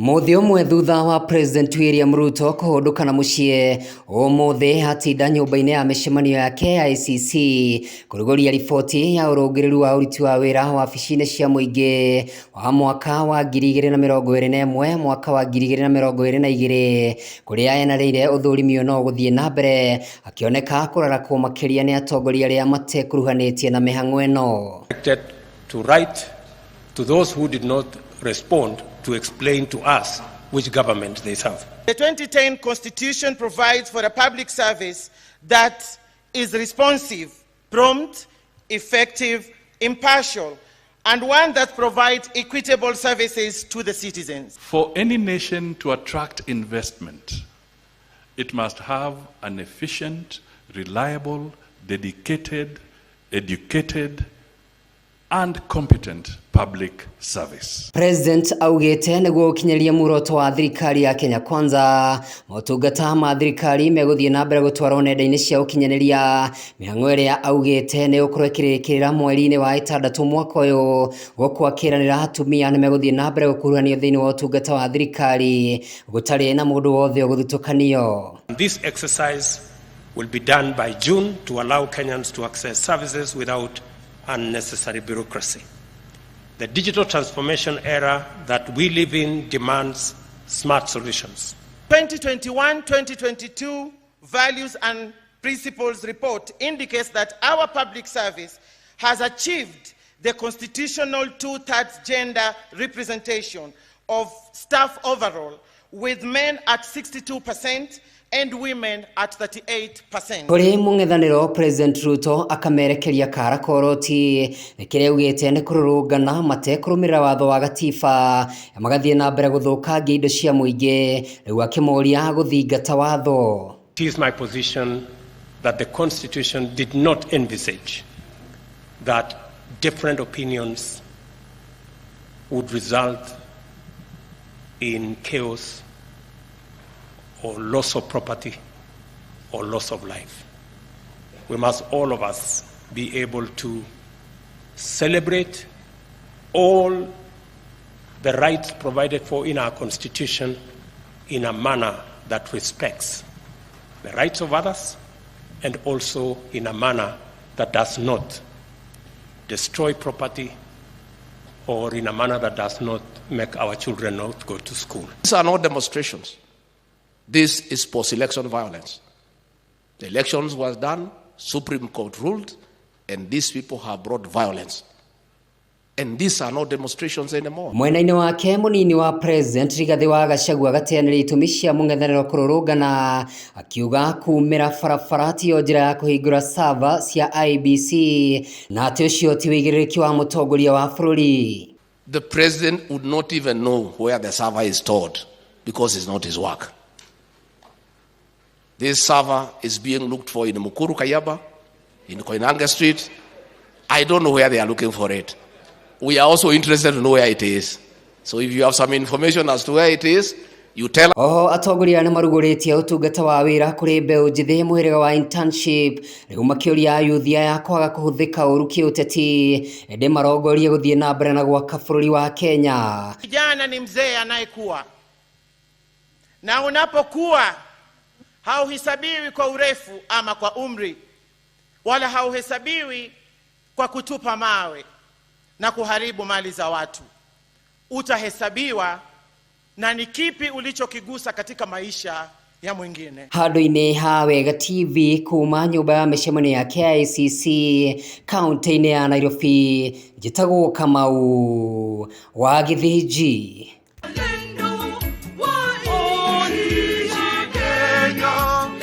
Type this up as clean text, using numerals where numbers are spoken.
Muthio mwe thutha wa President William Ruto kuhundukana mucie umuthi hatinda nyumba-ini ya mishemanio ya KICC kuruguria riboti ya urungiriru wa uriti wa wira wa wabici-ini cia muingi wa mwaka wa 2021 mwaka wa 2022 kuria yenarĩire uthurimio no guthie na mbere akioneka kurara ku makiria ni atongoria aria matekuruhanitie na mihang'o ino. To write to those who did not respond to explain to us which government they serve. The 2010 Constitution provides for a public service that is responsive, prompt, effective, impartial, and one that provides equitable services to the citizens. For any nation to attract investment, it must have an efficient, reliable, dedicated, educated, and competent public service. President augete niguo kinyeria muroto wa thirikari ya Kenya Kwanza motungata ma thirikari meguthie na mbere gutwara nenda-ini cia ukinyanĩria mihang'o iria augete ni ukurikirira mweri-ini wa 6 mwaka uyu gukwakiranira atumia ni meguthie na mbere gukuruhanio thiini wa utungata wa thirikari gutari na mundu wothe guthutukanio. This exercise will be done by June to allow Kenyans to access services without unnecessary bureaucracy. The digital transformation era that we live in demands smart solutions. 2021-2022 Values and Principles Report indicates that our public service has achieved the constitutional 2/3 gender representation of staff overall, with men at 62% and women at 38%. Kuri mung'ethaniro President Ruto akamerekeria kara koroti nikiria ugite ni kururungana matekurumira watho wa gatiba magathie na mbere guthukangia indo cia muingi riu akimoria guthingata watho. It is my position that the Constitution did not envisage that different opinions would result in chaos or loss of property or loss of life. We must, all of us, be able to celebrate all the rights provided for in our Constitution in a manner that respects the rights of others and also in a manner that does not destroy property or in a manner that does not make our children not go to school. These are not demonstrations. This is post-election violence. The elections was done, Supreme Court ruled, and these people have brought violence. And these are not demonstrations anymore. Mwena-ini wake munini wa President Rigathi wa Gachagua gateanĩria itũmi cia mũng'ethanĩro kũrũrũngana akiuga kumĩra barabara tiyo njĩra ya kũhingũra server cia IEBC na atĩ ũcio ti wĩigĩrĩrĩki wa mũtongoria wa bũrũri. The president would not even know where the server is stored because it's not his work. This server is being looked for in Mukuru Kayaba, in Koinange Street. I don't know where they are looking for it. We are also interested to know where it is. So if you have some information as to where it is, you tell us. Atongoria ni marugũrĩtie ũtungata wa wĩra kũrĩ mbeũ njĩthĩ mũhĩrĩga wa internship rĩu makĩũria yuthia ya kwaga kũhũthĩka ũru kĩũteti ĩndĩ marongorie gũthiĩ na mbere na gwaka bũrũri wa Kenya. Kijana ni mzee anayekuwa, na unapokuwa hauhesabiwi kwa urefu ama kwa umri, wala hauhesabiwi kwa kutupa mawe na kuharibu mali za watu. Utahesabiwa na ni kipi ulichokigusa katika maisha ya mwingine. Handũ-inĩ ha Wega TV kuma nyũmba ya mĩcemanio ya KICC kaunti-inĩ ya Nairobi, njĩtagwo Kamau wa Gĩthĩnji.